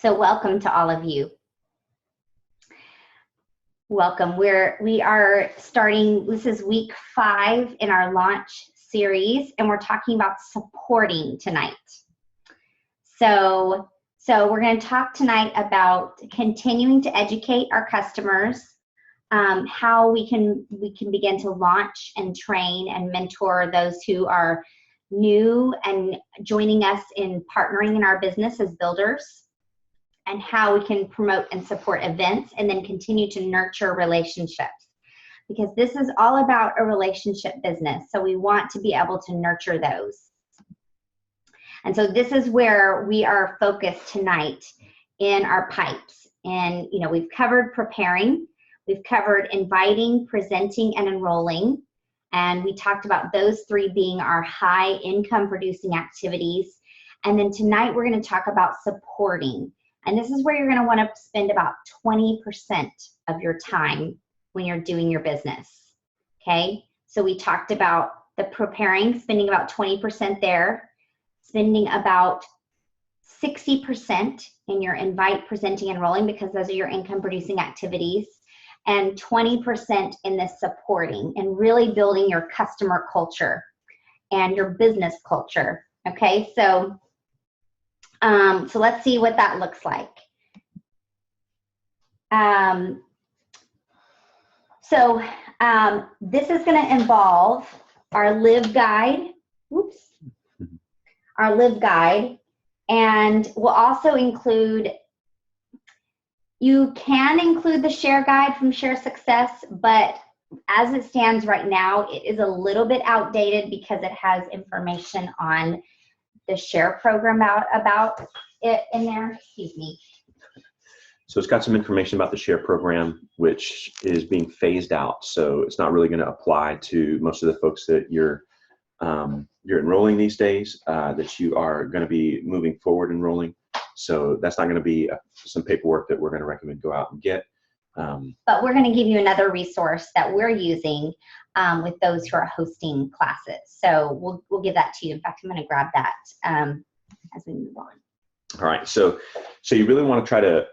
So welcome to all of you. Welcome. We are starting, this is week 5 in our launch series, and we're talking about supporting tonight. So we're going to talk tonight about continuing to educate our customers, how we can begin to launch and train and mentor those who are new and joining us in partnering in our business as builders, and how we can promote and support events and then continue to nurture relationships, because this is all about a relationship business. So we want to be able to nurture those. And so this is where we are focused tonight in our pipes. And we've covered preparing, we've covered inviting, presenting, and enrolling. And we talked about those 3 being our high income producing activities. And then tonight we're going to talk about supporting. And this is where you're going to want to spend about 20% of your time when you're doing your business. Okay? So we talked about the preparing, spending about 20% there, spending about 60% in your invite, presenting, enrolling, because those are your income producing activities, and 20% in the supporting and really building your customer culture and your business culture. Okay, so let's see what that looks like. This is going to involve our live guide. Oops. Our live guide, and we'll also include, you can include the share guide from Share Success, but as it stands right now, it is a little bit outdated because it has information on the share program about it in there. Excuse me. So it's got some information about the share program, which is being phased out. So it's not really going to apply to most of the folks that you're enrolling these days, that you are going to be moving forward enrolling. So that's not going to be some paperwork that we're going to recommend go out and get. But we're going to give you another resource that we're using with those who are hosting classes. So we'll give that to you. In fact, I'm going to grab that as we move on. All right. So you really want to try to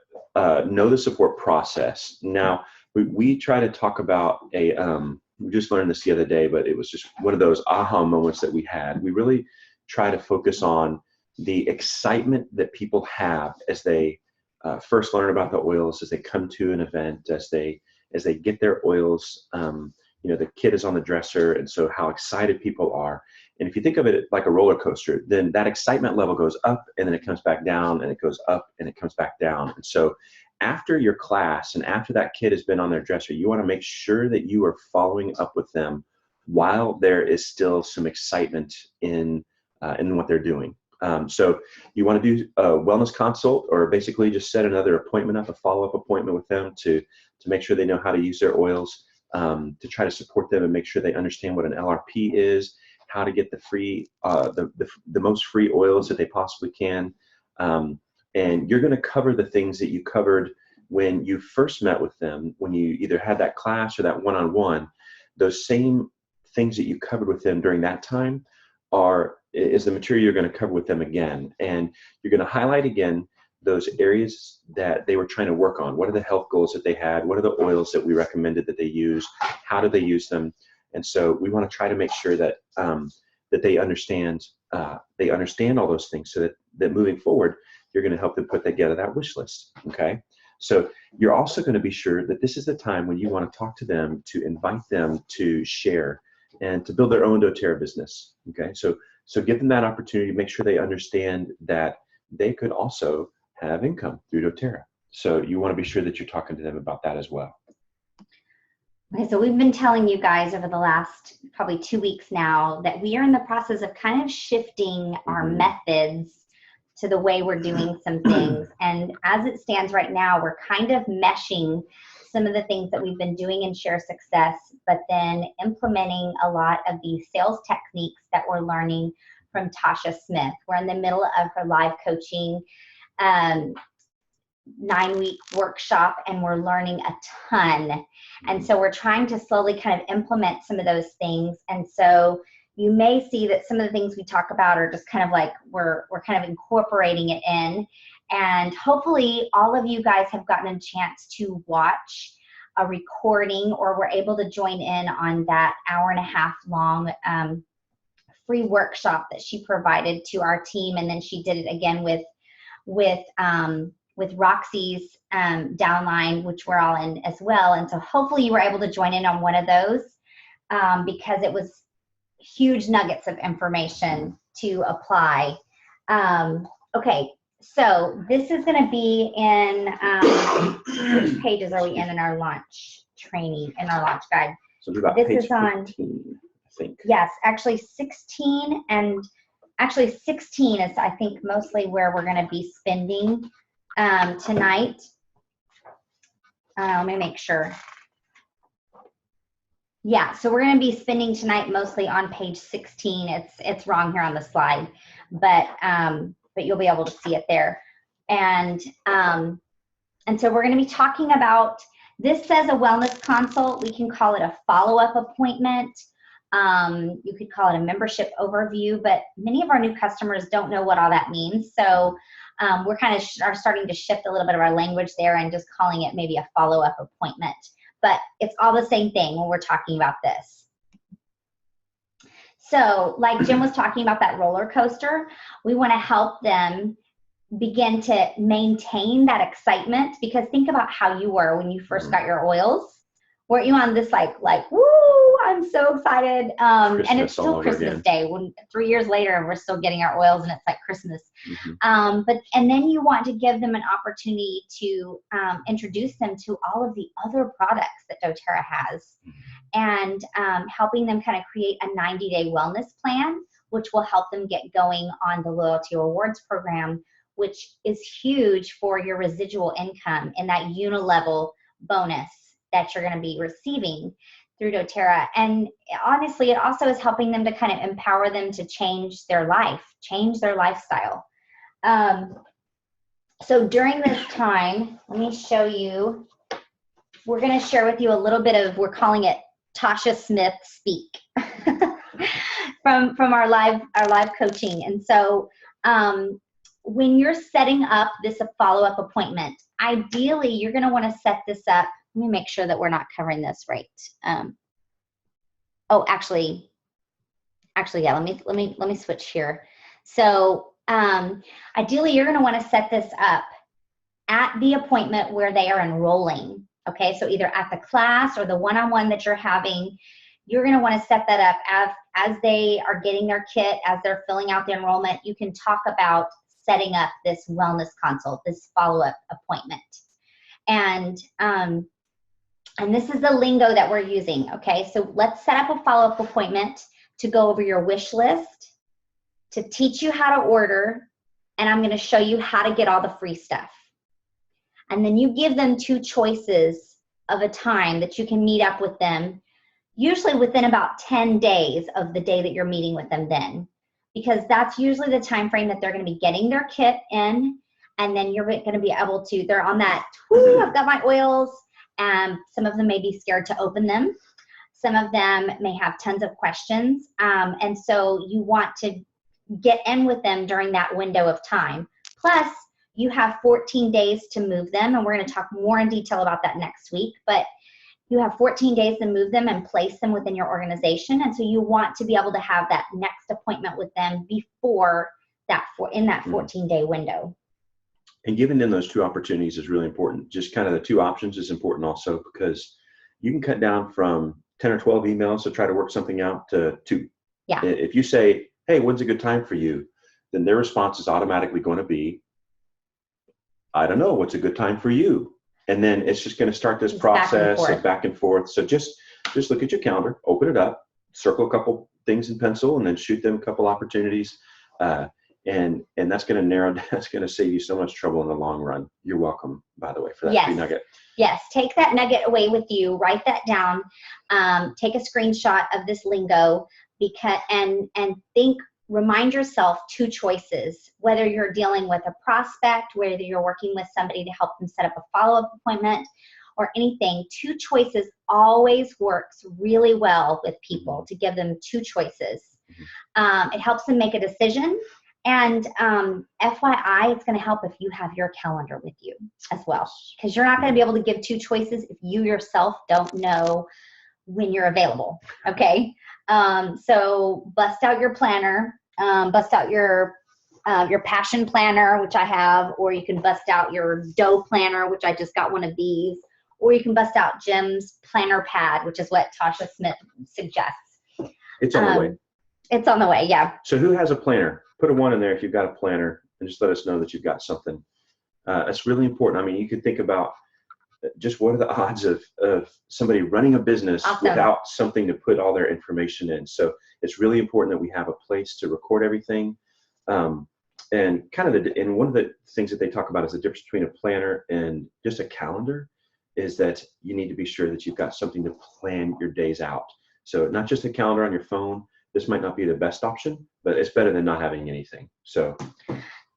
know the support process. Now, we try to talk about we just learned this the other day, but it was just one of those aha moments that we had. We really try to focus on the excitement that people have as they first learn about the oils, as they come to an event, as they get their oils. The kit is on the dresser, and so how excited people are. And if you think of it like a roller coaster, then that excitement level goes up, and then it comes back down, and it goes up, and it comes back down. And so after your class and after that kid has been on their dresser, you want to make sure that you are following up with them while there is still some excitement in what they're doing. So you want to do a wellness consult, or basically just set another appointment up, a follow-up appointment with them to make sure they know how to use their oils, to try to support them and make sure they understand what an LRP is, how to get the free, the most free oils that they possibly can. And you're going to cover the things that you covered when you first met with them, when you either had that class or that one-on-one. Those same things that you covered with them during that time is the material you're going to cover with them again. And you're going to highlight again those areas that they were trying to work on. What are the health goals that they had? What are the oils that we recommended that they use? How do they use them? And so we want to try to make sure that that they understand all those things, so that moving forward, you're going to help them put together that wish list. Okay. So you're also going to be sure that this is the time when you want to talk to them, to invite them to share and to build their own doTERRA business. Okay. So give them that opportunity, make sure they understand that they could also have income through doTERRA. So you want to be sure that you're talking to them about that as well. Okay, so we've been telling you guys over the last probably 2 weeks now that we are in the process of kind of shifting our methods to the way we're doing some things. And as it stands right now, we're kind of meshing some of the things that we've been doing in Share Success, but then implementing a lot of these sales techniques that we're learning from Tasha Smith. We're in the middle of her live coaching 9-week workshop, and we're learning a ton. And so we're trying to slowly kind of implement some of those things. And so you may see that some of the things we talk about are just kind of like we're kind of incorporating it in. And hopefully all of you guys have gotten a chance to watch a recording or were able to join in on that 1.5 hour long free workshop that she provided to our team. And then she did it again with Roxy's downline, which we're all in as well. And so hopefully you were able to join in on one of those because it was huge nuggets of information to apply. Okay, so this is going to be in, which pages are we in our launch training, in our launch guide? So about this page is on 15, I think. Yes, actually 16, and actually 16 is, I think, mostly where we're going to be spending tonight. Let me make sure. Yeah, so we're going to be spending tonight mostly on page 16. It's wrong here on the slide, but you'll be able to see it there. And so we're going to be talking about, this says a wellness consult. We can call it a follow-up appointment. You could call it a membership overview, but many of our new customers don't know what all that means. So we're kind of are starting to shift a little bit of our language there and just calling it maybe a follow-up appointment. But it's all the same thing when we're talking about this. So like Jim was talking about that roller coaster, we want to help them begin to maintain that excitement, because think about how you were when you first got your oils. Weren't you on this like woo, I'm so excited. And it's still Christmas Day. When 3 years later, we're still getting our oils and it's like Christmas. And then you want to give them an opportunity to introduce them to all of the other products that doTERRA has, and helping them kind of create a 90-day wellness plan, which will help them get going on the loyalty rewards program, which is huge for your residual income and that unilevel bonus that you're going to be receiving through doTERRA. And honestly, it also is helping them to kind of empower them to change their life, change their lifestyle. So during this time, let me show you, we're going to share with you a little bit of, we're calling it Tasha Smith Speak from our live coaching. And so when you're setting up this follow-up appointment, ideally you're going to want to set this up. Let me make sure that we're not covering this right. Oh, actually, yeah. Let me switch here. So ideally, you're going to want to set this up at the appointment where they are enrolling. Okay, so either at the class or the one-on-one that you're having, you're going to want to set that up as they are getting their kit, as they're filling out the enrollment. You can talk about setting up this wellness consult, this follow-up appointment, and this is the lingo that we're using, okay? So let's set up a follow-up appointment to go over your wish list, to teach you how to order, and I'm gonna show you how to get all the free stuff. And then you give them 2 choices of a time that you can meet up with them, usually within about 10 days of the day that you're meeting with them then, because that's usually the time frame that they're gonna be getting their kit in, and then you're gonna be able to, they're on that, whoo, I've got my oils. Some of them may be scared to open them. Some of them may have tons of questions. And so you want to get in with them during that window of time. Plus, you have 14 days to move them, and we're going to talk more in detail about that next week. But you have 14 days to move them and place them within your organization. And so you want to be able to have that next appointment with them before that, in that 14-day window. And giving them those 2 opportunities is really important. Just kind of the 2 options is important also, because you can cut down from 10 or 12 emails to try to work something out to 2. Yeah. If you say, hey, when's a good time for you? Then their response is automatically going to be, I don't know, what's a good time for you? And then it's just going to start this process of back and forth. So just look at your calendar, open it up, circle a couple things in pencil, and then shoot them a couple opportunities. And that's going to narrow down, that's going to save you so much trouble in the long run. You're welcome, by the way, for that free nugget. Yes, take that nugget away with you, write that down, take a screenshot of this lingo, and remind yourself 2 choices, whether you're dealing with a prospect, whether you're working with somebody to help them set up a follow-up appointment or anything. 2 choices always works really well with people, to give them 2 choices. It helps them make a decision. And FYI, it's going to help if you have your calendar with you as well, because you're not going to be able to give 2 choices if you yourself don't know when you're available. Okay. So bust out your planner, bust out your passion planner, which I have, or you can bust out your dough planner, which I just got one of these, or you can bust out Jim's planner pad, which is what Tasha Smith suggests. It's on the way. It's on the way, yeah. So who has a planner? Put a 1 in there if you've got a planner, and just let us know that you've got something. That's really important. I mean, you could think about just what are the odds of somebody running a business without something to put all their information in. So it's really important that we have a place to record everything. And and one of the things that they talk about is the difference between a planner and just a calendar is that you need to be sure that you've got something to plan your days out. So not just a calendar on your phone. This might not be the best option, but it's better than not having anything. So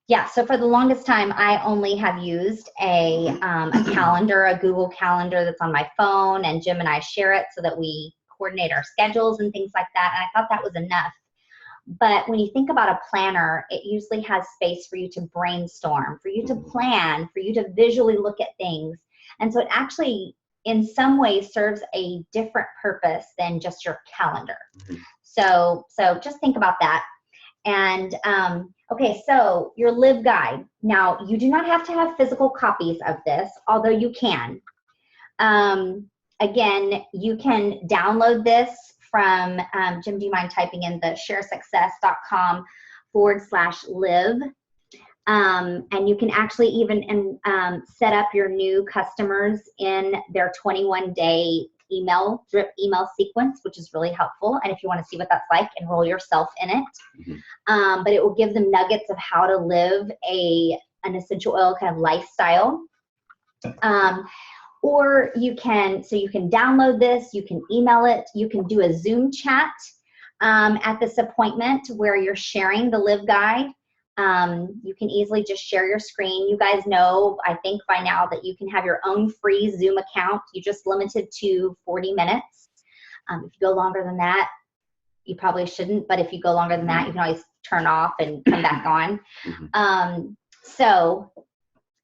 yeah, so for the longest time, I only have used a calendar, a Google Calendar that's on my phone, and Jim and I share it so that we coordinate our schedules and things like that. And I thought that was enough. But when you think about a planner, it usually has space for you to brainstorm, for you to plan, for you to visually look at things. And so it actually, in some ways, serves a different purpose than just your calendar. So just think about that. And okay, so your Live Guide. Now, you do not have to have physical copies of this, although you can. Again, you can download this from, Jim, do you mind typing in the sharesuccess.com/live? And you can actually even set up your new customers in their 21-day drip email sequence, which is really helpful. And if you want to see what that's like, enroll yourself in it. But it will give them nuggets of how to live an essential oil kind of lifestyle. Or you can download this, you can email it, you can do a Zoom chat at this appointment where you're sharing the Live Guide. You can easily just share your screen. You guys know, I think by now, that you can have your own free Zoom account. You just limited to 40 minutes. If you go longer than that, you probably shouldn't, but if you go longer than that, you can always turn off and come back on. So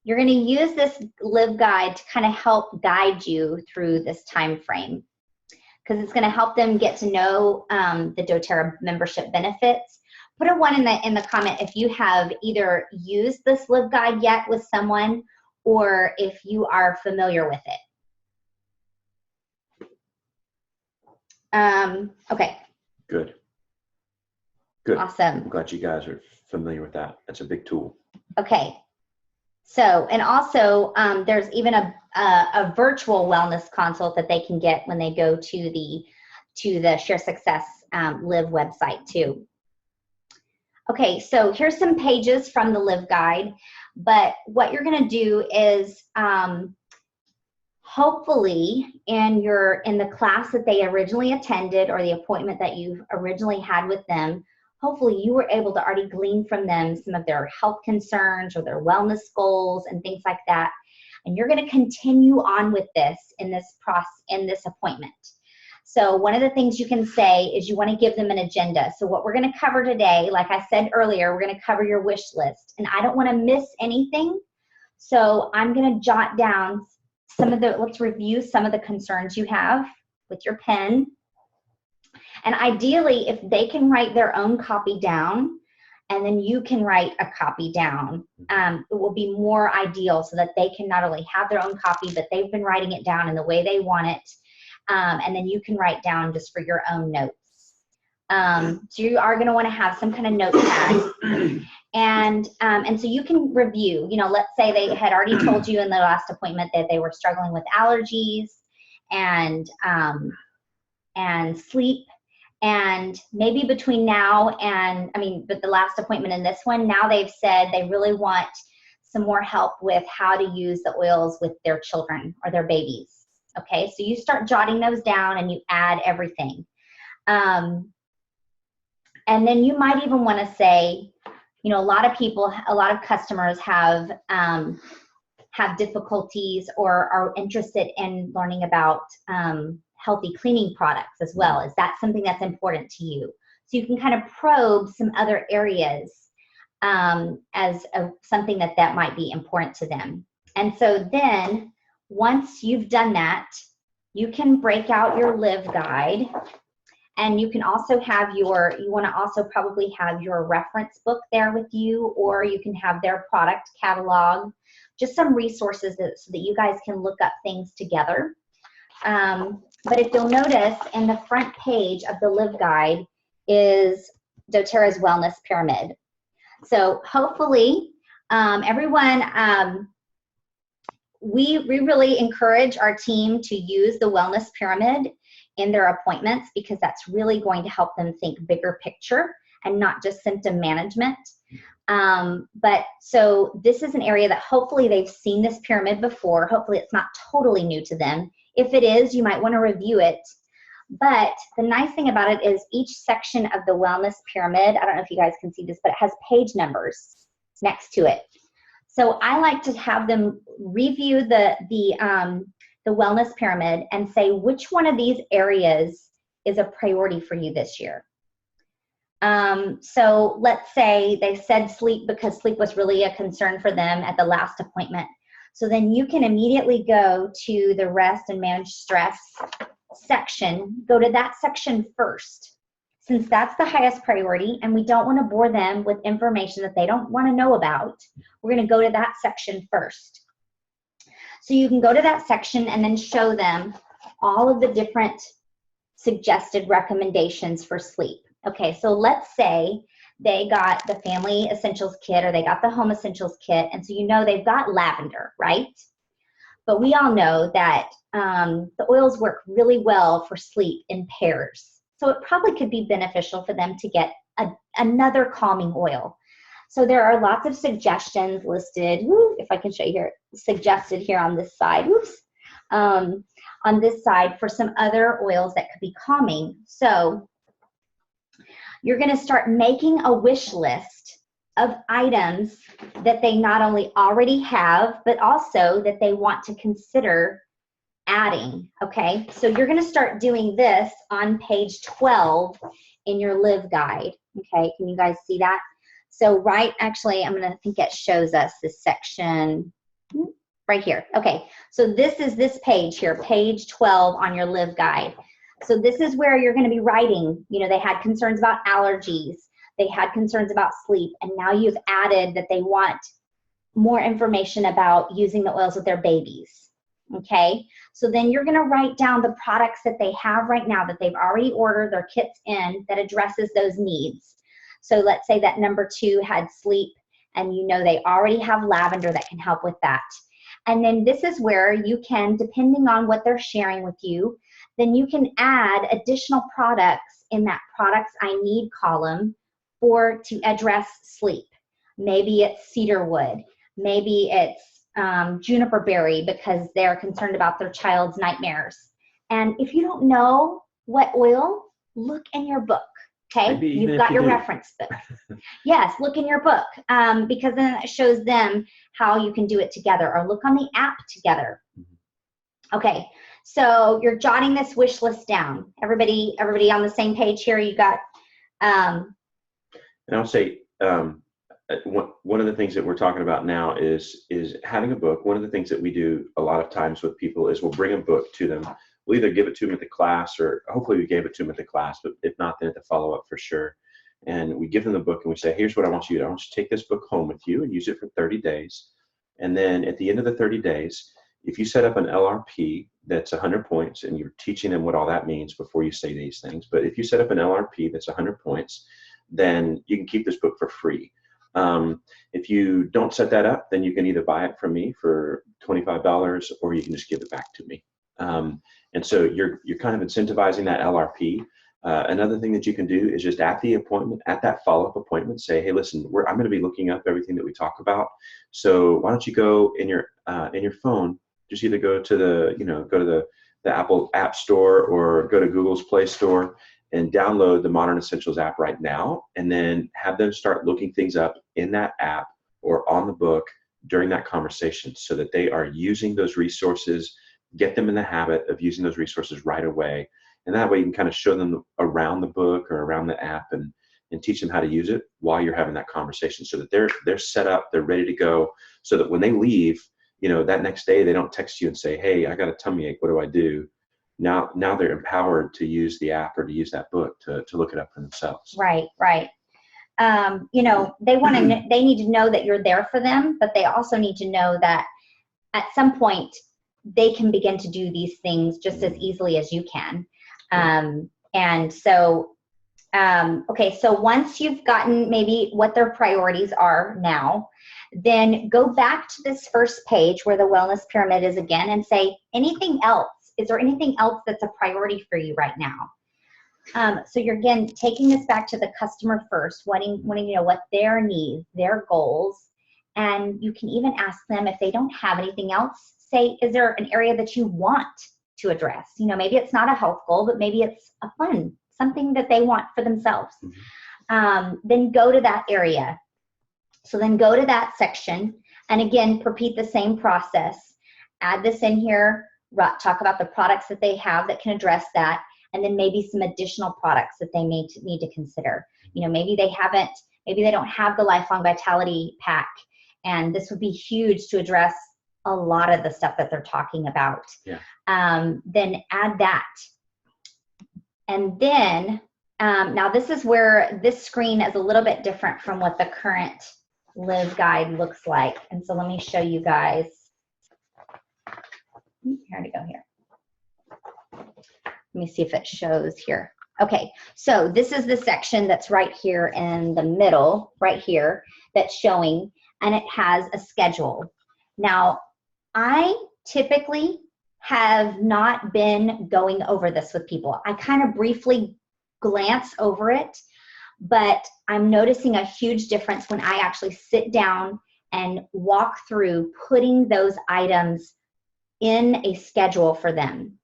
you're going to use this Live Guide to kind of help guide you through this time frame, because it's going to help them get to know the doTERRA membership benefits. Put a 1 in the comment if you have either used this Live Guide yet with someone, or if you are familiar with it. Okay. Good. Awesome. I'm glad you guys are familiar with that. That's a big tool. Okay. So, and also there's even a virtual wellness consult that they can get when they go to the Share Success Live website too. Okay, so here's some pages from the Live Guide, but what you're going to do is hopefully in the class that they originally attended, or the appointment that you originally had with them, hopefully you were able to already glean from them some of their health concerns or their wellness goals and things like that. And you're going to continue on with this in this appointment. So one of the things you can say is you want to give them an agenda. So what we're going to cover today, like I said earlier, we're going to cover your wish list. And I don't want to miss anything. So I'm going to jot down let's review some of the concerns you have with your pen. And ideally, if they can write their own copy down, and then you can write a copy down, it will be more ideal, so that they can not only have their own copy, but they've been writing it down in the way they want it. And then you can write down just for your own notes. So you are going to want to have some kind of notepad. And so you can review, let's say they had already told you in the last appointment that they were struggling with allergies and sleep. And maybe between now and, but the last appointment and this one, now they've said they really want some more help with how to use the oils with their children or their babies. Okay, so you start jotting those down and you add everything. And then you might even want to say, a lot of customers have difficulties or are interested in learning about healthy cleaning products as well. Is that something that's important to you? So you can kind of probe some other areas as something that might be important to them. And so then once you've done that, you can break out your Live Guide, and you can also have you want to also probably have your reference book there with you, or you can have their product catalog, just some resources so that you guys can look up things together. But if you'll notice, in the front page of the Live Guide is doTERRA's Wellness Pyramid. So hopefully everyone, we really encourage our team to use the Wellness Pyramid in their appointments, because that's really going to help them think bigger picture and not just symptom management. But so this is an area that hopefully they've seen this pyramid before. Hopefully it's not totally new to them. If it is, you might want to review it. But the nice thing about it is each section of the Wellness Pyramid, I don't know if you guys can see this, but it has page numbers next to it. So I like to have them review the Wellness Pyramid and say which one of these areas is a priority for you this year. So let's say they said sleep, because sleep was really a concern for them at the last appointment. So then you can immediately go to the rest and manage stress section. Go to that section first, since that's the highest priority, and we don't want to bore them with information that they don't want to know about. We're going to go to that section first. So you can go to that section and then show them all of the different suggested recommendations for sleep. Okay, so let's say they got the Family Essentials Kit, or they got the Home Essentials Kit, and so you know they've got lavender, right? But we all know that the oils work really well for sleep in pairs. So it probably could be beneficial for them to get another calming oil. So there are lots of suggestions listed, if I can show you here, suggested here on this side, on this side for some other oils that could be calming. So you're going to start making a wish list of items that they not only already have, but also that they want to consider adding, okay? So you're going to start doing this on page 12 in your Live Guide, okay? Can you guys see that? So actually, I'm going to think it shows us this section right here. Okay, so this is this page here, page 12 on your Live Guide. So this is where you're going to be writing, you know, they had concerns about allergies, they had concerns about sleep, and now you've added that they want more information about using the oils with their babies, okay? So then you're going to write down the products that they have right now that they've already ordered their kits in that addresses those needs. So let's say that number 2 had sleep, and you know they already have lavender that can help with that. And then this is where you can, depending on what they're sharing with you, then you can add additional products in that products I need column to address sleep. Maybe it's cedarwood, maybe it's juniper berry, because they're concerned about their child's nightmares. And if you don't know what oil, look in your book. Okay, you've got your reference book. Yes, look in your book, because then it shows them how you can do it together, or look on the app together. Okay, so you're jotting this wish list down. Everybody on the same page here? You got. And I'll say one of the things that we're talking about now is having a book. One of the things that we do a lot of times with people is we'll bring a book to them. We'll either give it to them at the class, or hopefully we gave it to them at the class, but if not, then at the follow-up for sure. And we give them the book and we say, here's what I want you to do. I want you to take this book home with you and use it for 30 days. And then at the end of the 30 days, if you set up an LRP that's 100 points, and you're teaching them what all that means before you say these things, but if you set up an LRP that's 100 points, then you can keep this book for free. If you don't set that up, then you can either buy it from me for $25, or you can just give it back to me. And so you're kind of incentivizing that LRP. Another thing that you can do is just at the appointment, at that follow-up appointment, say, hey, listen, I'm going to be looking up everything that we talk about. So why don't you go in your phone, just either go to the Apple App Store, or go to Google's Play Store and download the Modern Essentials app right now, and then have them start looking things up in that app or on the book during that conversation, so that they are using those resources. Get them in the habit of using those resources right away. And that way you can kind of show them around the book or around the app, and and teach them how to use it while you're having that conversation, so that they're set up, they're ready to go, so that when they leave, that next day they don't text you and say, hey, I got a tummy ache, what do I do? Now they're empowered to use the app or to use that book to look it up for themselves. Right. They need to know that you're there for them, but they also need to know that at some point they can begin to do these things just as easily as you can. So once you've gotten maybe what their priorities are now, then go back to this first page where the wellness pyramid is again and say, anything else? Is there anything else that's a priority for you right now? So you're, again, taking this back to the customer first, wanting to know what their needs, their goals, and you can even ask them if they don't have anything else, say, is there an area that you want to address? Maybe it's not a health goal, but maybe it's a fun, something that they want for themselves. Then go to that area. So then go to that section, and again, repeat the same process. Add this in here, talk about the products that they have that can address that, and then maybe some additional products that they may need to consider. Maybe they don't have the Lifelong Vitality Pack, and this would be huge to address a lot of the stuff that they're talking about. Yeah. Then add that. And then, now this is where this screen is a little bit different from what the current Live Guide looks like. And so let me show you guys. Here to go here. Let me see if it shows here. Okay, so this is the section that's right here in the middle, right here, that's showing, and it has a schedule. Now, I typically have not been going over this with people. I kind of briefly glance over it, but I'm noticing a huge difference when I actually sit down and walk through putting those items in a schedule for them.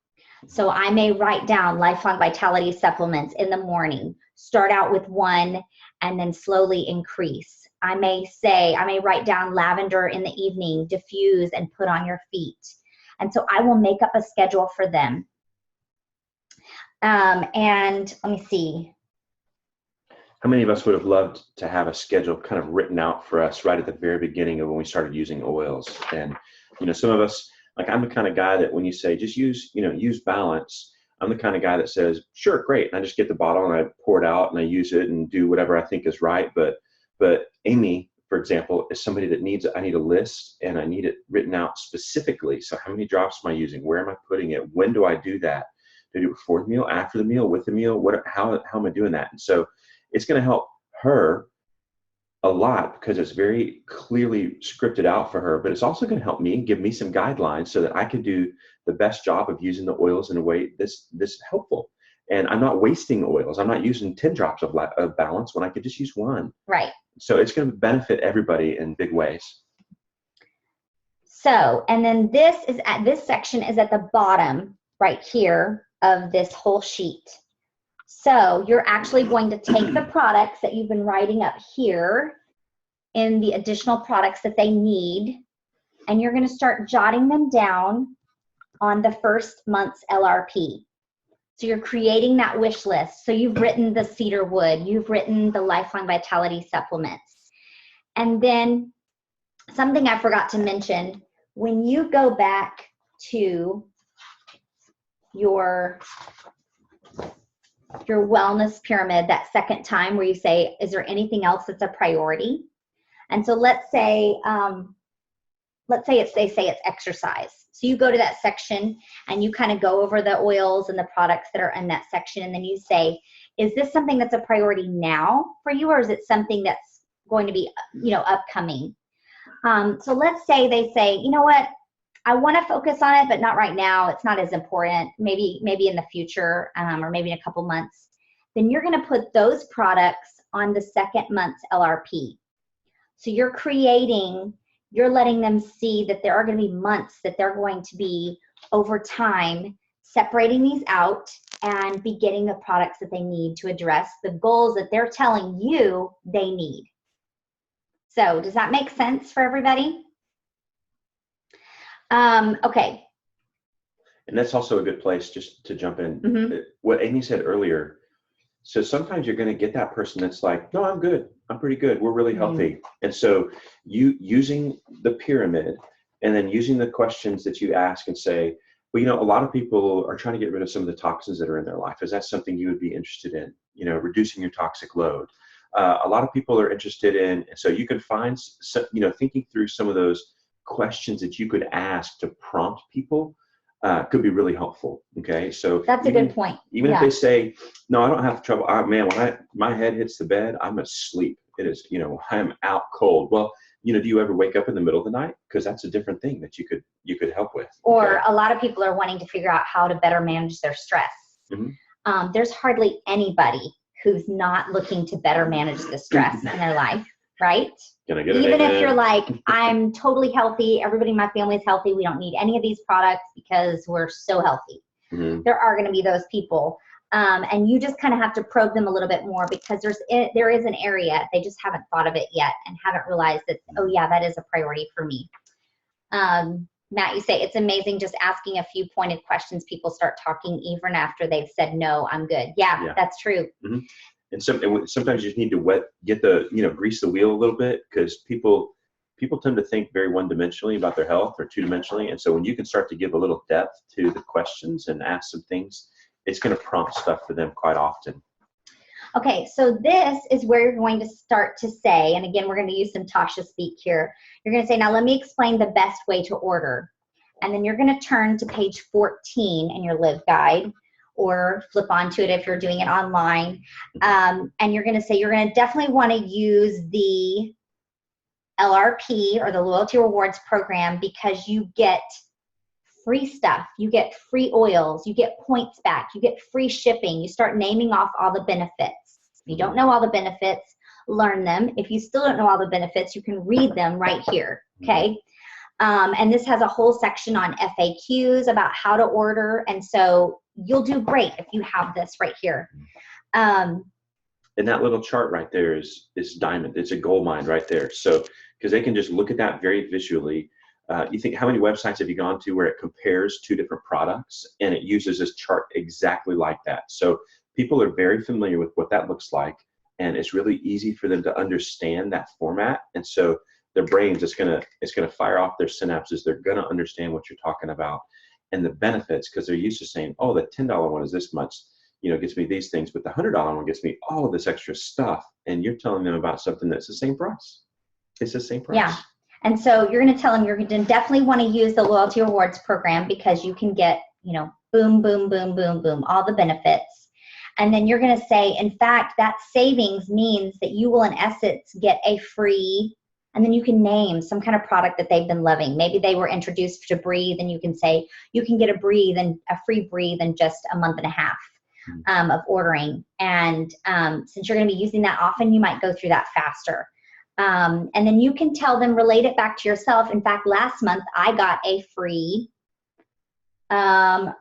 So I may write down Lifelong Vitality supplements in the morning, start out with one, and then slowly increase. I may write down lavender in the evening, diffuse and put on your feet. And so I will make up a schedule for them. And let me see. How many of us would have loved to have a schedule kind of written out for us right at the very beginning of when we started using oils? And, some of us, like, I'm the kind of guy that when you say just use Balance, I'm the kind of guy that says, sure, great. And I just get the bottle and I pour it out and I use it and do whatever I think is right. But Amy, for example, is somebody that I need a list and I need it written out specifically. So how many drops am I using? Where am I putting it? When do I do that? Do I do it before the meal, after the meal, with the meal? How am I doing that? And so it's going to help her a lot because it's very clearly scripted out for her, but it's also going to help me, give me some guidelines so that I can do the best job of using the oils in a way this helpful. And I'm not wasting oils. I'm not using 10 drops of Balance when I could just use one. Right. So it's going to benefit everybody in big ways. So, and then this section is at the bottom right here of this whole sheet. So you're actually going to take the products that you've been writing up here in the additional products that they need, and you're going to start jotting them down on the first month's LRP. So you're creating that wish list. So you've written the cedar wood, you've written the Lifelong Vitality supplements. And then something I forgot to mention, when you go back to your wellness pyramid that second time where you say, is there anything else that's a priority? And so let's say they say it's exercise. So you go to that section and you kind of go over the oils and the products that are in that section. And then you say, is this something that's a priority now for you, or is it something that's going to be, upcoming? So let's say they say, you know what, I want to focus on it, but not right now. It's not as important. Maybe in the future, or maybe in a couple months. Then you're going to put those products on the second month's LRP. So you're letting them see that there are going to be months that they're going to be, over time, separating these out and be getting the products that they need to address the goals that they're telling you they need. So does that make sense for everybody? Okay. And that's also a good place just to jump in. Mm-hmm. What Amy said earlier, So sometimes you're going to get that person that's like, no, I'm good. I'm pretty good. We're really healthy. And so you using the pyramid and then using the questions that you ask and say, well, you know, a lot of people are trying to get rid of some of the toxins that are in their life. Is that something you would be interested in? You know, reducing your toxic load. A lot of people are interested in, and so you can find, you know, thinking through some of those questions that you could ask to prompt people could be really helpful. Okay, so that's a good point. Even if they say, no, I don't have trouble. Man, when my head hits the bed, I'm asleep. It is, you know, I'm out cold. Well, you know, do you ever wake up in the middle of the night? Because that's a different thing that you could help with. Or a lot of people are wanting to figure out how to better manage their stress. There's hardly anybody who's not looking to better manage the stress in their life, right? Even if you're like, I'm totally healthy, everybody in my family is healthy, we don't need any of these products because we're so healthy. There are going to be those people. And you just kind of have to probe them a little bit more because there is an area, they just haven't thought of it yet and haven't realized that, oh yeah, that is a priority for me. Matt, you say it's amazing just asking a few pointed questions. People start talking even after they've said, no, I'm good. Yeah. That's true. And sometimes you just need to grease the wheel a little bit because people tend to think very one-dimensionally about their health or two-dimensionally. And so when you can start to give a little depth to the questions and ask some things, it's going to prompt stuff for them quite often. Okay, so this is where you're going to start to say, and again, we're going to use some Tasha speak here. You're going to say, now let me explain the best way to order. And then you're going to turn to page 14 in your Live Guide or flip onto it if you're doing it online. And you're going to say, you're going to definitely want to use the LRP or the Loyalty Rewards Program because you get free stuff, you get free oils, you get points back, you get free shipping. You start naming off all the benefits. If you don't know all the benefits, learn them. If you still don't know all the benefits, you can read them right here, okay? And this has a whole section on FAQs about how to order, and so you'll do great if you have this right here. And that little chart right there is diamond. It's a gold mine right there. So, because they can just look at that very visually. You think, how many websites have you gone to where it compares two different products and it uses this chart exactly like that? So people are very familiar with what that looks like, and it's really easy for them to understand that format. And so their brains, it's gonna fire off their synapses. They're gonna understand what you're talking about and the benefits because they're used to saying, oh, the $10 one is this much, you know, gets me these things, but the $100 one gets me all of this extra stuff. And you're telling them about something that's the same price. It's the same price. Yeah. And so you're going to tell them you're going to definitely want to use the Loyalty Rewards Program because you can get, you know, boom, boom, boom, boom, boom, all the benefits. And then you're going to say, in fact, that savings means that you will, in essence, get a free, and then you can name some kind of product that they've been loving. Maybe they were introduced to Breathe, and you can say, you can get a free Breathe in just a month and a half of ordering. And since you're going to be using that often, you might go through that faster. And then you can tell them, relate it back to yourself. In fact, last month I got a free Aroma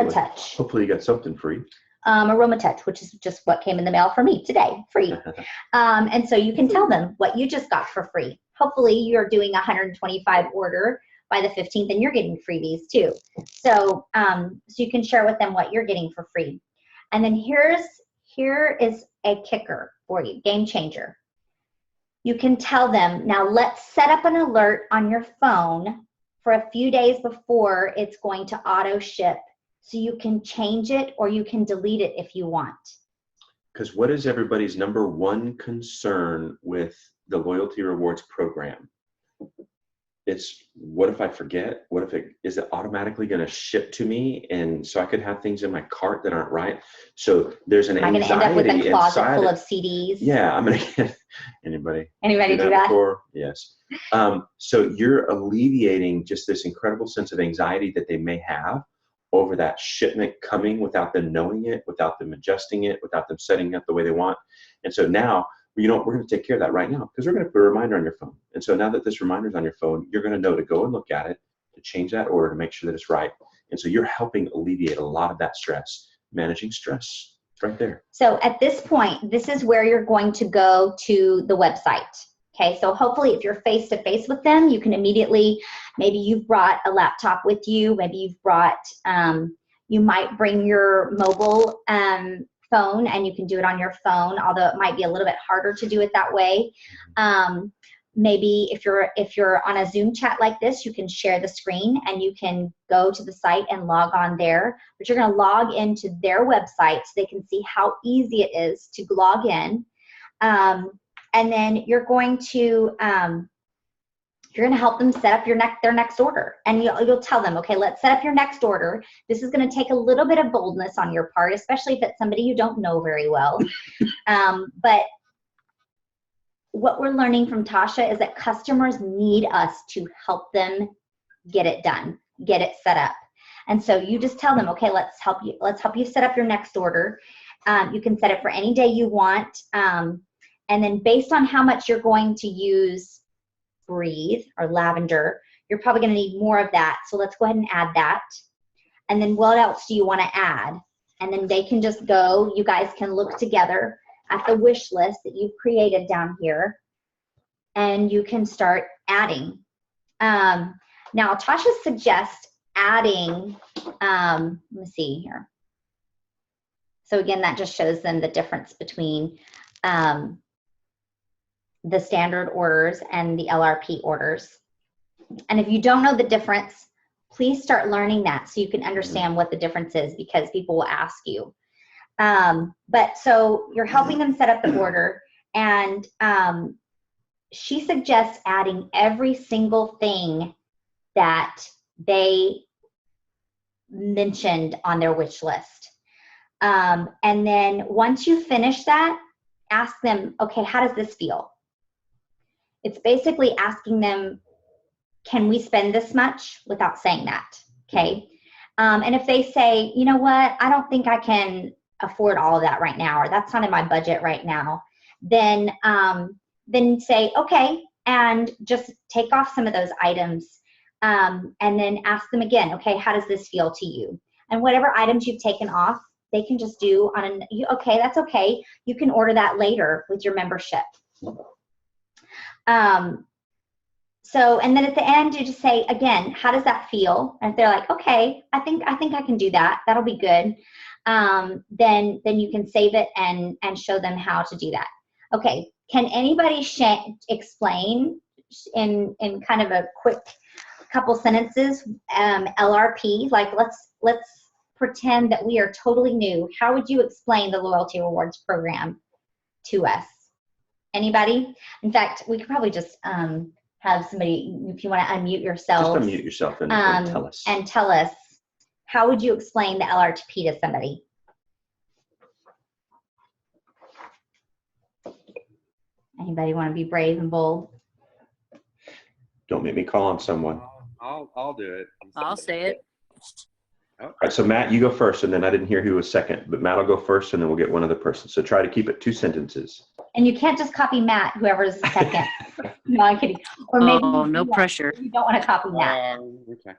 Touch. Hopefully you got something free. Aroma Touch, which is just what came in the mail for me today, free. And so you can tell them what you just got for free. Hopefully you're doing a 125 order by the 15th and you're getting freebies too. So, so you can share with them what you're getting for free. And then here is a kicker for you, game changer. You can tell them, now let's set up an alert on your phone for a few days before it's going to auto ship so you can change it or you can delete it if you want. Because what is everybody's number one concern with the Loyalty Rewards Program? It's, what if I forget? What if is it automatically going to ship to me? And so I could have things in my cart that aren't right. So there's an anxiety. I'm going to end up with a closet full of CDs. Yeah, I'm going to get anybody do that? Before? Yes. So you're alleviating just this incredible sense of anxiety that they may have over that shipment coming without them knowing it, without them adjusting it, without them setting it up the way they want. And so now, you know, we're going to take care of that right now because we're going to put a reminder on your phone. And so now that this reminder is on your phone, you're going to know to go and look at it, to change that order, to make sure that it's right. And so you're helping alleviate a lot of that stress, managing stress right there. So at this point, this is where you're going to go to the website. Okay, so hopefully if you're face-to-face with them, you can immediately, maybe you've brought a laptop with you, maybe you've brought, you might bring your mobile phone, and you can do it on your phone, although it might be a little bit harder to do it that way. Maybe if you're on a Zoom chat like this, you can share the screen and you can go to the site and log on there. But you're going to log into their website so they can see how easy it is to log in. And then you're going to help them set up their next order, and you'll tell them, okay, let's set up your next order. This is going to take a little bit of boldness on your part, especially if it's somebody you don't know very well. But what we're learning from Tasha is that customers need us to help them get it done, get it set up. And so you just tell them, okay, let's help you set up your next order. You can set it for any day you want. And then based on how much you're going to use Breathe or Lavender, you're probably going to need more of that. So let's go ahead and add that. And then what else do you want to add? And then they can just go, you guys can look together at the wish list that you've created down here, and you can start adding. Now, Tasha suggests adding, let me see here. So again, that just shows them the difference between the standard orders and the LRP orders. And if you don't know the difference, please start learning that so you can understand what the difference is, because people will ask you. But so you're helping them set up the order, and she suggests adding every single thing that they mentioned on their wish list. And then once you finish that, ask them, okay, how does this feel? It's basically asking them, can we spend this much, without saying that, okay? And if they say, you know what, I don't think I can afford all of that right now, or that's not in my budget right now, then say, okay, and just take off some of those items, and then ask them again, okay, how does this feel to you? And whatever items you've taken off, they can just do on okay, that's okay. You can order that later with your membership. So, and then at the end, you just say, again, how does that feel? And if they're like, okay, I think I can do that. That'll be good. Then you can save it and show them how to do that. Okay. Can anybody explain in kind of a quick couple sentences, LRP? Like, let's pretend that we are totally new. How would you explain the Loyalty Rewards program to us? Anybody? In fact, we could probably just have somebody, if you want to unmute yourself. Just unmute yourself and tell us. And tell us, how would you explain the LRP to somebody? Anybody want to be brave and bold? Don't make me call on someone. I'll do it. I'll say it. All right, so Matt, you go first, and then I didn't hear who was second, but Matt will go first, and then we'll get one other person. So try to keep it 2 sentences. And you can't just copy Matt, whoever's second. No, I'm kidding. Or maybe no pressure. You don't want to copy Matt. Okay.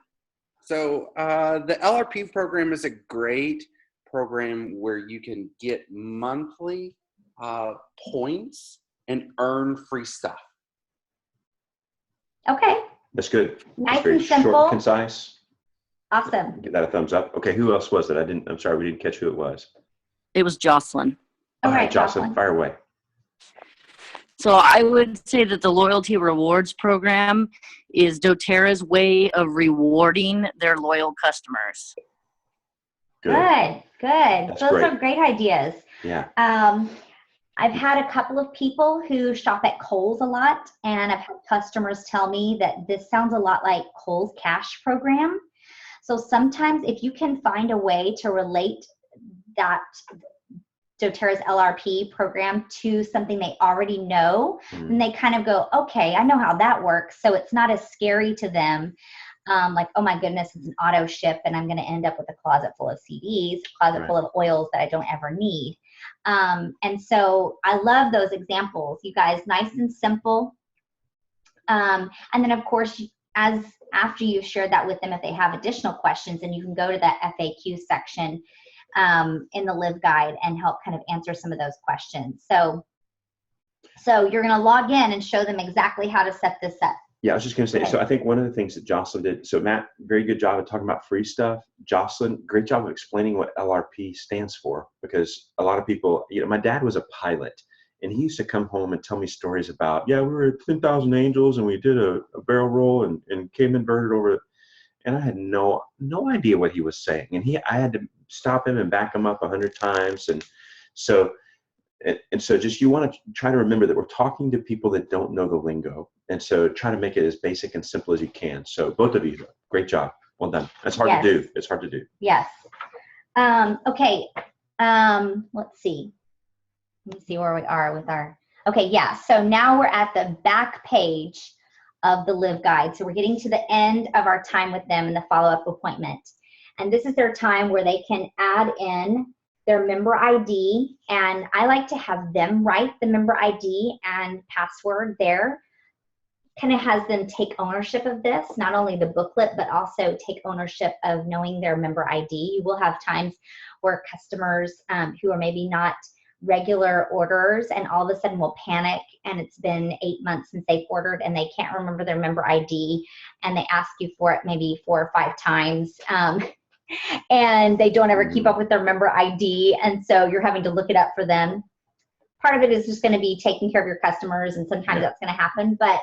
So the LRP program is a great program where you can get monthly points and earn free stuff. Okay. That's good. Nice That's very and simple. short, concise. Awesome. Give that a thumbs up. Okay, who else was it? I'm sorry, we didn't catch who it was. It was Jocelyn. All All right, right, Jocelyn, fire away. So I would say that the Loyalty Rewards program is doTERRA's way of rewarding their loyal customers. Good. That's Those great. are great ideas. Yeah. I've had a couple of people who shop at Kohl's a lot, and I've had customers tell me that this sounds a lot like Kohl's cash program. So sometimes if you can find a way to relate that doTERRA's LRP program to something they already know, and they kind of go, okay, I know how that works. So it's not as scary to them. Like, oh my goodness, it's an auto ship and I'm going to end up with a closet full of CDs, a closet full of oils that I don't ever need. And so I love those examples, you guys, nice and simple. And then of course, after you've shared that with them, if they have additional questions, then you can go to that FAQ section in the Live Guide and help kind of answer some of those questions. So you're going to log in and show them exactly how to set this up. Yeah, I was just going to say, so I think one of the things that Jocelyn did, so Matt, very good job of talking about free stuff. Jocelyn, great job of explaining what LRP stands for, because a lot of people, my dad was a pilot, and he used to come home and tell me stories about, we were at 10,000 Angels and we did a barrel roll and came inverted over it. And I had no idea what he was saying. And I had to stop him and back him up 100 times. And so just, you want to try to remember that we're talking to people that don't know the lingo. And so try to make it as basic and simple as you can. So both of you, great job. Well done. That's hard to do. It's hard to do. Yes. Okay. Let's see. Let me see where we are with our, okay. Yeah. So now we're at the back page of the Live Guide. So we're getting to the end of our time with them in the follow-up appointment. And this is their time where they can add in their member ID. And I like to have them write the member ID and password there. Kind of has them take ownership of this, not only the booklet, but also take ownership of knowing their member ID. You will have times where customers who are maybe not regular orders and all of a sudden will panic, and it's been 8 months since they've ordered and they can't remember their member ID, and they ask you for it maybe 4 or 5 times. And they don't ever keep up with their member ID, and so you're having to look it up for them. Part of it is just going to be taking care of your customers, and sometimes that's going to happen, but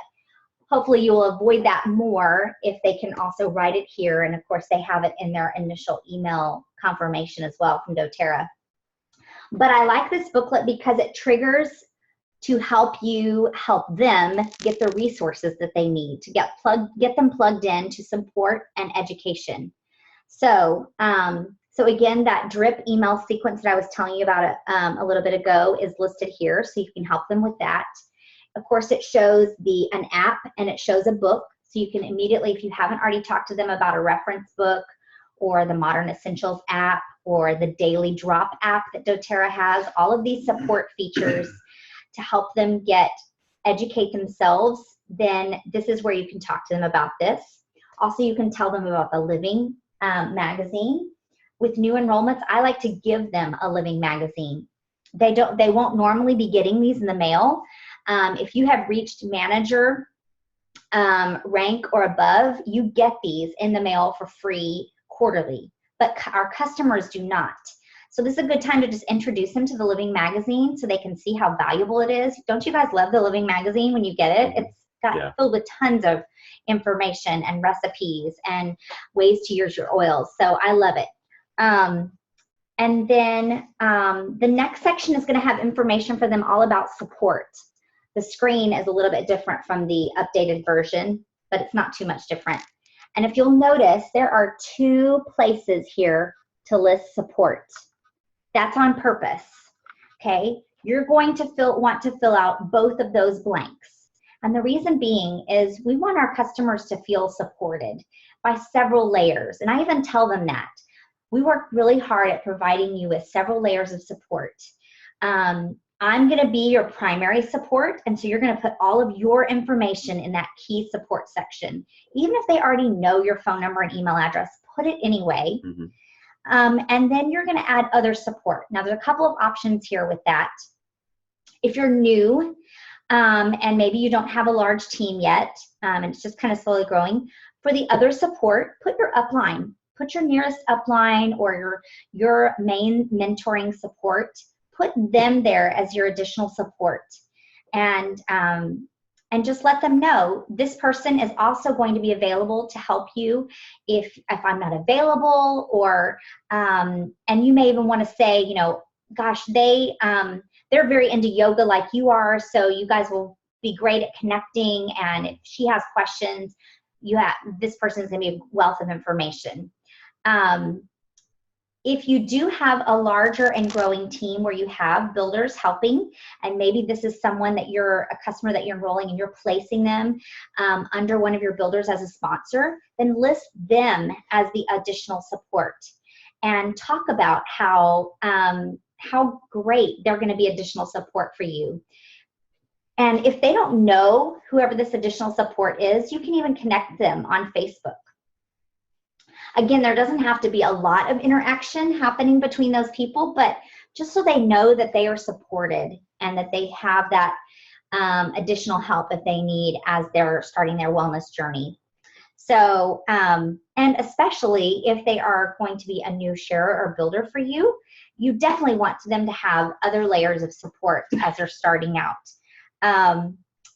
hopefully you will avoid that more if they can also write it here. And of course they have it in their initial email confirmation as well from doTERRA. But I like this booklet because it triggers to help you help them get the resources that they need to get them plugged in to support and education. So, so again, that drip email sequence that I was telling you about a little bit ago is listed here, so you can help them with that. Of course, it shows an app and it shows a book, so you can immediately, if you haven't already talked to them about a reference book or the Modern Essentials app or the Daily Drop app that doTERRA has, all of these support features to help them educate themselves, then this is where you can talk to them about this. Also, you can tell them about the Living magazine. With new enrollments, I like to give them a Living magazine. They won't normally be getting these in the mail. If you have reached manager rank or above, you get these in the mail for free quarterly, but our customers do not. So this is a good time to just introduce them to the Living magazine so they can see how valuable it is. Don't you guys love the Living magazine when you get it? It's got filled with tons of information and recipes and ways to use your oils. So I love it. And then the next section is going to have information for them all about support. The screen is a little bit different from the updated version, but it's not too much different. And if you'll notice, there are 2 places here to list support. That's on purpose, okay? You're going to want to fill out both of those blanks. And the reason being is we want our customers to feel supported by several layers. And I even tell them that. We work really hard at providing you with several layers of support. I'm going to be your primary support, and so you're going to put all of your information in that key support section. Even if they already know your phone number and email address, put it anyway. And then you're going to add other support. Now, there's a couple of options here with that. If you're new and maybe you don't have a large team yet, and it's just kind of slowly growing, for the other support, put your upline. Put your nearest upline or your main mentoring support. Put them there as your additional support, and just let them know this person is also going to be available to help you if I'm not available, or and you may even want to say, gosh, they're very into yoga like you are, so you guys will be great at connecting, and if she has questions, this person is going to be a wealth of information. If you do have a larger and growing team where you have builders helping, and maybe this is someone that you're a customer that you're enrolling and you're placing them under one of your builders as a sponsor, then list them as the additional support and talk about how great they're going to be additional support for you. And if they don't know whoever this additional support is, you can even connect them on Facebook. Again, there doesn't have to be a lot of interaction happening between those people, but just so they know that they are supported and that they have that additional help if they need as they're starting their wellness journey. So, and especially if they are going to be a new sharer or builder for you, you definitely want them to have other layers of support as they're starting out.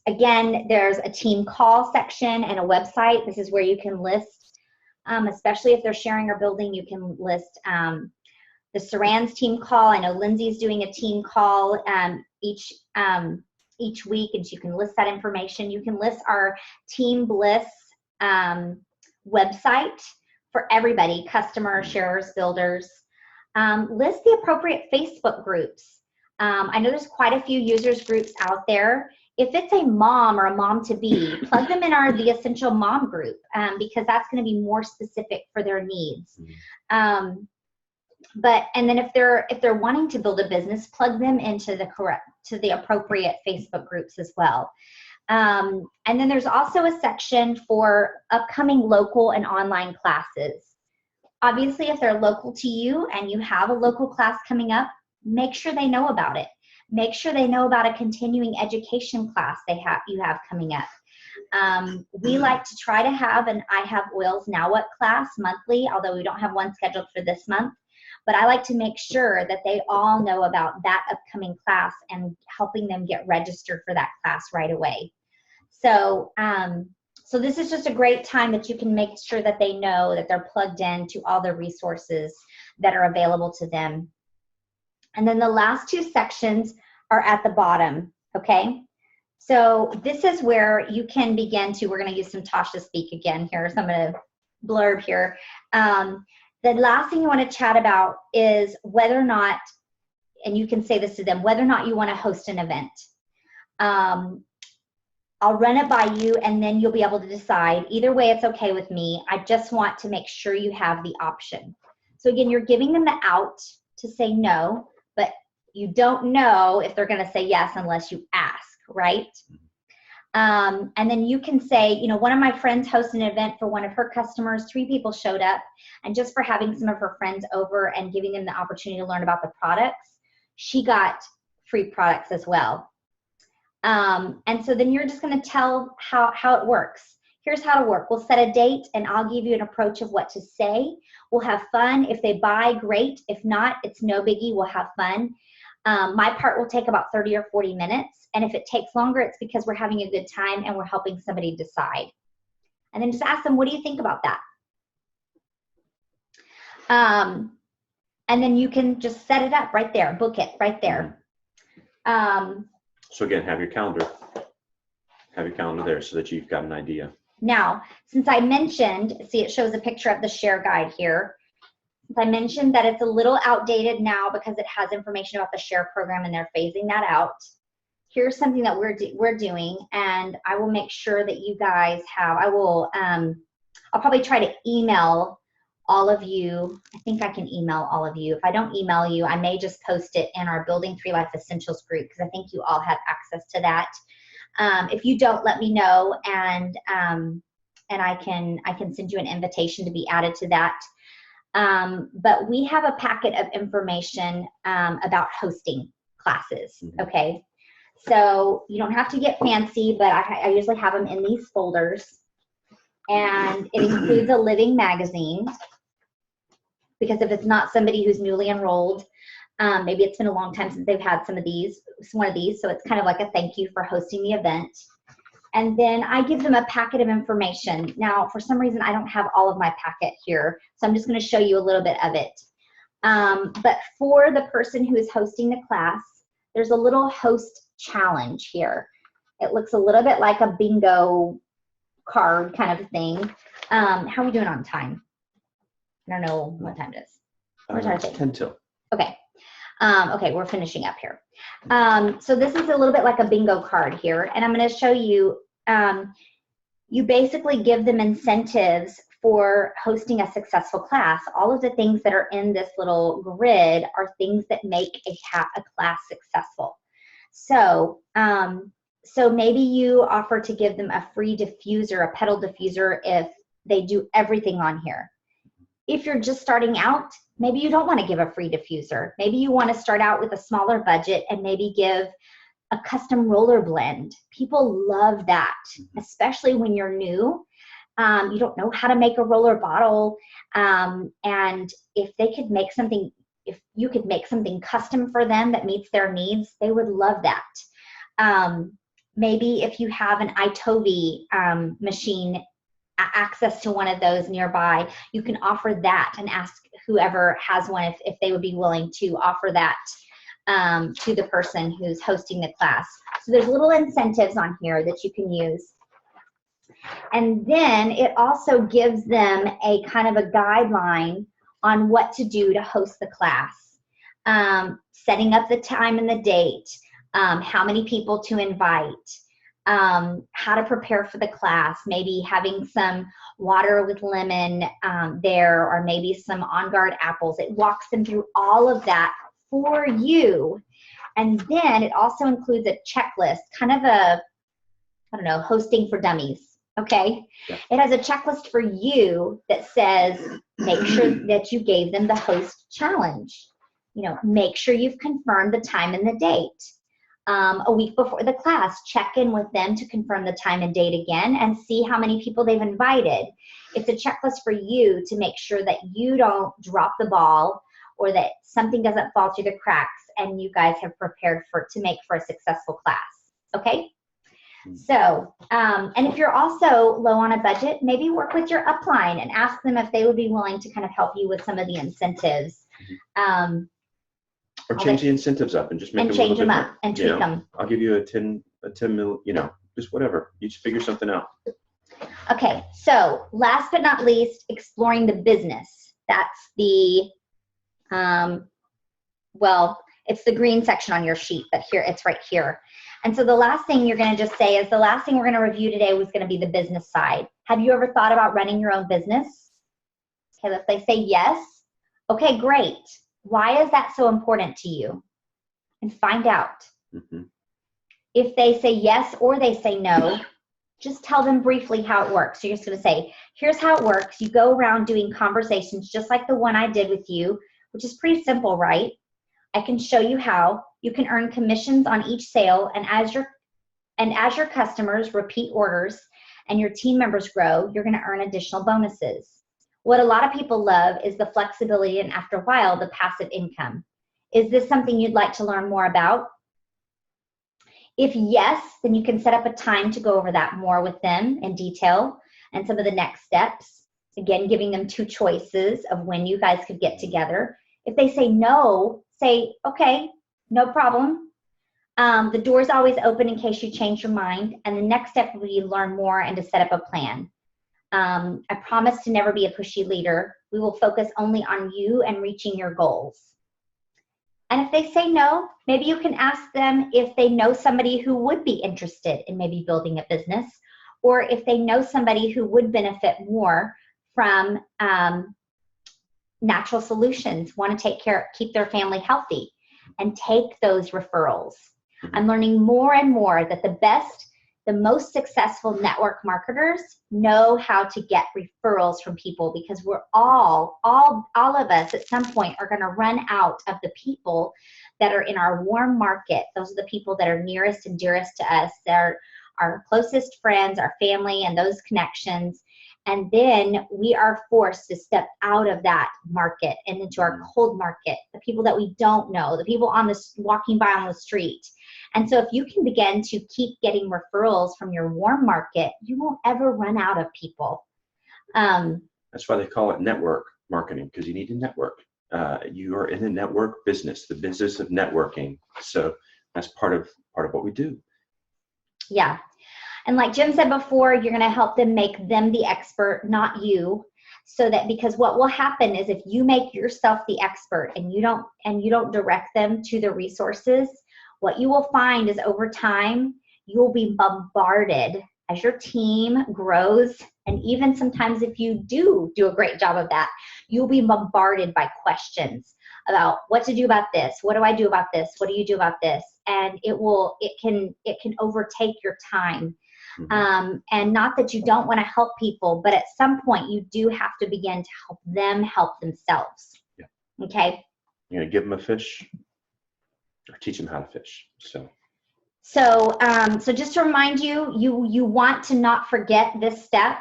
Again, there's a team call section and a website. This is where you can list, especially if they're sharing or building, you can list the Saran's team call. I know Lindsay's doing a team call each week, and so you can list that information. You can list our Team Bliss website for everybody, customers, sharers, builders. List the appropriate Facebook groups. I know there's quite a few users groups out there. If it's a mom or a mom-to-be, plug them in the Essential Mom group because that's going to be more specific for their needs. And then if they're wanting to build a business, plug them into the appropriate Facebook groups as well. And then there's also a section for upcoming local and online classes. Obviously, if they're local to you and you have a local class coming up, make sure they know about it. Make sure they know about a continuing education class you have coming up. We like to try to have an I Have Oils Now What class monthly, although we don't have one scheduled for this month. But I like to make sure that they all know about that upcoming class and helping them get registered for that class right away. So, so this is just a great time that you can make sure that they know that they're plugged in to all the resources that are available to them. And then the last two sections are at the bottom, okay? So this is where you can begin to, we're gonna use some Tasha speak again here, so I'm gonna blurb here. The last thing you wanna chat about is whether or not, and you can say this to them, whether or not you wanna host an event. I'll run it by you and then you'll be able to decide. Either way, it's okay with me. I just want to make sure you have the option. So again, you're giving them the out to say no, but you don't know if they're gonna say yes unless you ask, right? And then you can say, you know, one of my friends hosted an event for one of her customers, 3 people showed up, and just for having some of her friends over and giving them the opportunity to learn about the products, she got free products as well. And so then you're just gonna tell how it works. Here's how to work. We'll set a date and I'll give you an approach of what to say. We'll have fun. If they buy, great. If not, it's no biggie, we'll have fun. My part will take about 30 or 40 minutes. And if it takes longer, it's because we're having a good time and we're helping somebody decide. And then just ask them, what do you think about that? And then you can just set it up right there, book it right there. So again, have your calendar there so that you've got an idea. Now, since I mentioned, see it shows a picture of the share guide here. Since I mentioned that it's a little outdated now because it has information about the share program and they're phasing that out. Here's something that we're doing, and I will make sure that you guys have, I'll probably try to email all of you. I think I can email all of you. If I don't email you, I may just post it in our Building 3 Life Essentials group because I think you all have access to that. If you don't, let me know, and I can send you an invitation to be added to that. But we have a packet of information about hosting classes, okay? So you don't have to get fancy, but I usually have them in these folders. And it includes a living magazine, because if it's not somebody who's newly enrolled, maybe it's been a long time since they've had one of these, so it's kind of like a thank you for hosting the event. And then I give them a packet of information. Now, for some reason, I don't have all of my packet here, so I'm just going to show you a little bit of it. But for the person who is hosting the class, there's a little host challenge here. It looks a little bit like a bingo card kind of thing. How are we doing on time? I don't know what time it is. Where's our thing? 10 till. Okay. Okay, we're finishing up here. So this is a little bit like a bingo card here, and I'm going to show you, you basically give them incentives for hosting a successful class. All of the things that are in this little grid are things that make a class successful. So, so maybe you offer to give them a free diffuser, a pedal diffuser, if they do everything on here. If you're just starting out, maybe you don't want to give a free diffuser. Maybe you want to start out with a smaller budget and maybe give a custom roller blend. People love that, especially when you're new. You don't know how to make a roller bottle. And if they could make something, if you could make something custom for them that meets their needs, they would love that. Maybe if you have an iTovi machine, access to one of those nearby, you can offer that and ask whoever has one if they would be willing to offer that to the person who's hosting the class. So there's little incentives on here that you can use. And then it also gives them a kind of a guideline on what to do to host the class. Setting up the time and the date, how many people to invite, how to prepare for the class, maybe having some water with lemon there, or maybe some On Guard apples. It walks them through all of that for you. And then it also includes a checklist, kind of a, I don't know, hosting for dummies. Okay. Yeah. It has a checklist for you that says, make sure that you gave them the host challenge. You know, make sure you've confirmed the time and the date. A week before the class, check in with them to confirm the time and date again and see how many people they've invited. It's a checklist for you to make sure that you don't drop the ball or that something doesn't fall through the cracks and you guys have prepared to make for a successful class. Okay? So, and if you're also low on a budget, maybe work with your upline and ask them if they would be willing to kind of help you with some of the incentives. Or change the incentives up and just make and them a little change them bit up and tweak them. I'll give you a 10 mil, you know, just whatever. You just figure something out. Okay, so last but not least, exploring the business. That's the, well, it's the green section on your sheet, but here, it's right here. And so the last thing you're going to just say is the last thing we're going to review today was going to be the business side. Have you ever thought about running your own business? Okay, if they say yes, okay, great. Why is that so important to you? And find out. Mm-hmm. If they say yes or they say no, just tell them briefly how it works. You're just going to say, here's how it works. You go around doing conversations just like the one I did with you, which is pretty simple, right? I can show you how. You can earn commissions on each sale, and as your customers repeat orders and your team members grow, you're going to earn additional bonuses. What a lot of people love is the flexibility and, after a while, the passive income. Is this something you'd like to learn more about? If yes, then you can set up a time to go over that more with them in detail and some of the next steps. Again, giving them two choices of when you guys could get together. If they say no, say, okay, no problem. The door's always open in case you change your mind. And the next step will be to learn more and to set up a plan. I promise to never be a pushy leader. We will focus only on you and reaching your goals. And if they say no, maybe you can ask them if they know somebody who would be interested in maybe building a business, or if they know somebody who would benefit more from natural solutions, want to keep their family healthy, and take those referrals. I'm learning more and more that the most successful network marketers know how to get referrals from people, because we're all of us at some point are going to run out of the people that are in our warm market. Those are the people that are nearest and dearest to us. They're our closest friends, our family, and those connections. And then we are forced to step out of that market and into our cold market, the people that we don't know, the people walking by on the street. And so if you can begin to keep getting referrals from your warm market, you won't ever run out of people. That's why they call it network marketing, because you need to network. You are in the network business, the business of networking. So that's part of what we do. Yeah. And like Jim said before, you're going to help them make them the expert, not you. So that, because what will happen is if you make yourself the expert and you don't direct them to the resources, what you will find is over time, you will be bombarded as your team grows. And even sometimes if you do a great job of that, you'll be bombarded by questions about what to do about this. What do I do about this? What do you do about this? And it can overtake your time. And not that you don't want to help people, but at some point you do have to begin to help them help themselves. Yeah. Okay. You're going to give them a fish or teach them how to fish. So just to remind you, you want to not forget this step,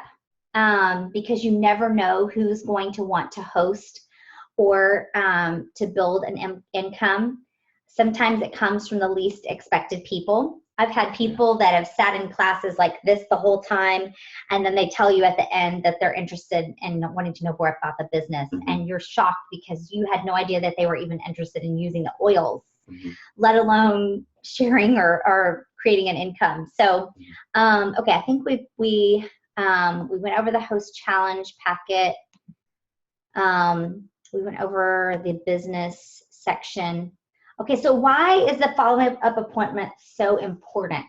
because you never know who's going to want to host or to build an income. Sometimes it comes from the least expected people. I've had people that have sat in classes like this the whole time, and then they tell you at the end that they're interested in wanting to know more about the business, and you're shocked because you had no idea that they were even interested in using the oils, let alone sharing or creating an income. So, okay, I think we went over the host challenge packet. We went over the business section. Okay, so why is the follow-up appointment so important?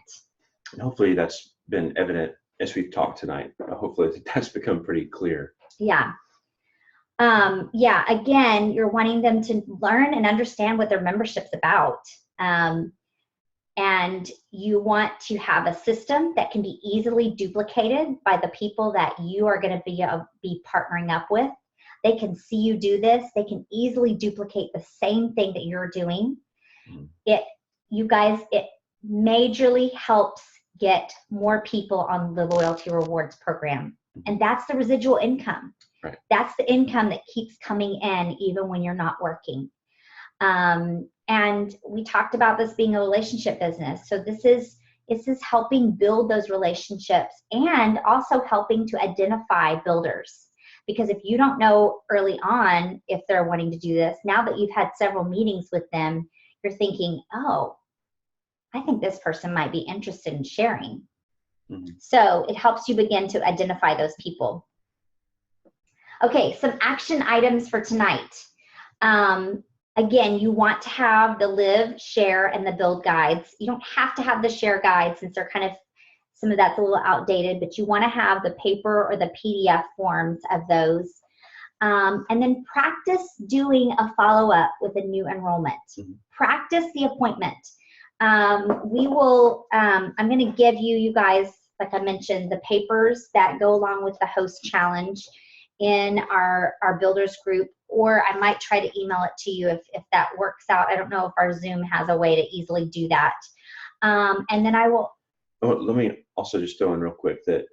And hopefully that's been evident as we've talked tonight. Hopefully that's become pretty clear. Yeah. Again, you're wanting them to learn and understand what their membership's about. And you want to have a system that can be easily duplicated by the people that you are going to be partnering up with. They can see you do this. They can easily duplicate the same thing that you're doing. It majorly helps get more people on the loyalty rewards program. And that's the residual income. Right. That's the income that keeps coming in even when you're not working. And we talked about this being a relationship business. So this is helping build those relationships and also helping to identify builders. Because if you don't know early on if they're wanting to do this, now that you've had several meetings with them, you're thinking, oh, I think this person might be interested in sharing. So it helps you begin to identify those people. Okay, some action items for tonight. Again, you want to have the live, share, and the build guides. You don't have to have the share guides since they're some of that's a little outdated, but you want to have the paper or the PDF forms of those. And then practice doing a follow-up with a new enrollment. Practice the appointment. I'm going to give you guys, like I mentioned, the papers that go along with the host challenge in our builders group, or I might try to email it to you if that works out. I don't know if our Zoom has a way to easily do that. And then I will. Oh, let me also just throw in real quick that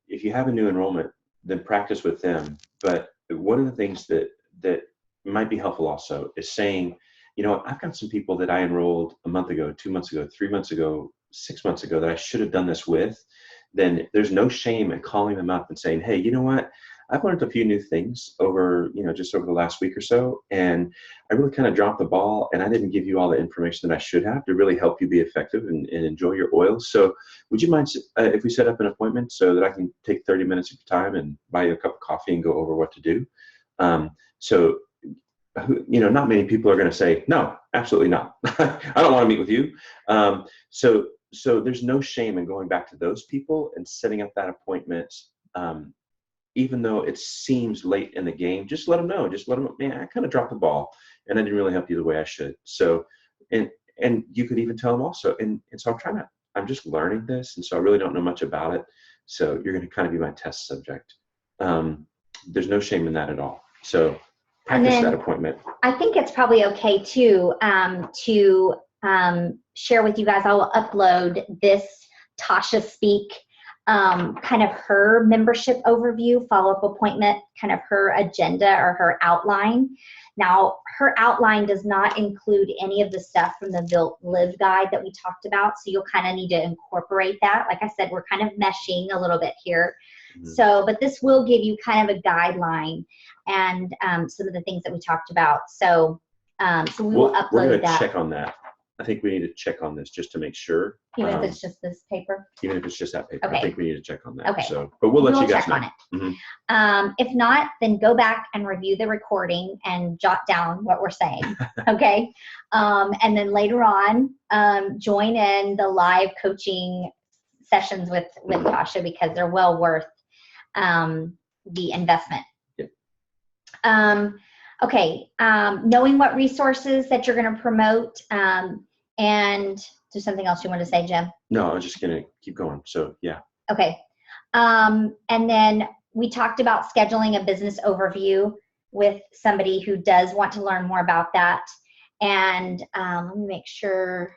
if you have a new enrollment, then practice with them. But one of the things that might be helpful also is saying, I've got some people that I enrolled a month ago, 2 months ago, 3 months ago, 6 months ago that I should have done this with. Then there's no shame in calling them up and saying, hey, you know what? I've learned a few new things over, just over the last week or so, and I really kind of dropped the ball, and I didn't give you all the information that I should have to really help you be effective and enjoy your oils. So would you mind if we set up an appointment so that I can take 30 minutes of your time and buy you a cup of coffee and go over what to do? So not many people are going to say, no, absolutely not. I don't want to meet with you. So there's no shame in going back to those people and setting up that appointment. Even though it seems late in the game, just let them know. Just let them, man, I kind of dropped the ball and I didn't really help you the way I should. So, and you could even tell them also, and so I'm just learning this. And so I really don't know much about it. So you're going to kind of be my test subject. There's no shame in that at all. So practice that appointment. I think it's probably okay too, to share with you guys. I will upload this Tasha Speak kind of her membership overview, follow-up appointment, kind of her agenda or her outline. Now, her outline does not include any of the stuff from the Live guide that we talked about, so you'll kind of need to incorporate that. Like I said, we're kind of meshing a little bit here. So, but this will give you kind of a guideline and some of the things that we talked about. So, we will upload we're that. Going to check on that. I think we need to check on this just to make sure. Even if it's just this paper? Even if it's just that paper. Okay. I think we need to check on that. Okay. So, but we'll let you guys check know. On it. If not, then go back and review the recording and jot down what we're saying. Okay. And then later on, join in the live coaching sessions with Tasha, because they're well worth the investment. Yep. Okay, knowing what resources that you're going to promote, and there's something else you want to say, Jim? No, I was just going to keep going. So, yeah. Okay. And then we talked about scheduling a business overview with somebody who does want to learn more about that. And let me make sure.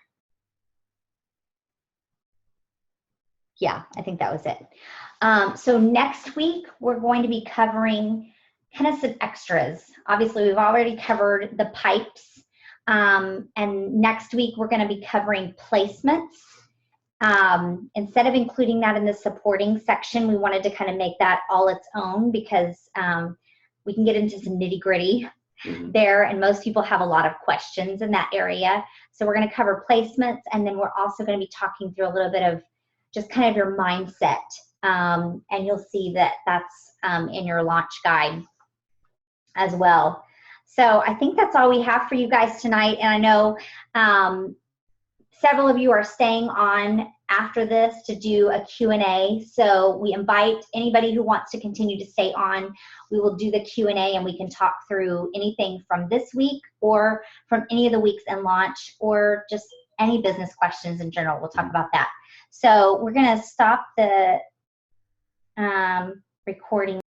Yeah, I think that was it. So next week, we're going to be covering kind of some extras. Obviously, we've already covered the pipes. And next week, we're going to be covering placements. Instead of including that in the supporting section, we wanted to kind of make that all its own because we can get into some nitty gritty there, and most people have a lot of questions in that area. So we're going to cover placements, and then we're also going to be talking through a little bit of just kind of your mindset, and you'll see that that's in your launch guide as well. So I think that's all we have for you guys tonight, and I know several of you are staying on after this to do a Q&A, so we invite anybody who wants to continue to stay on. We will do the Q&A and we can talk through anything from this week or from any of the weeks in launch, or just any business questions in general. We'll talk about that. So we're going to stop the recording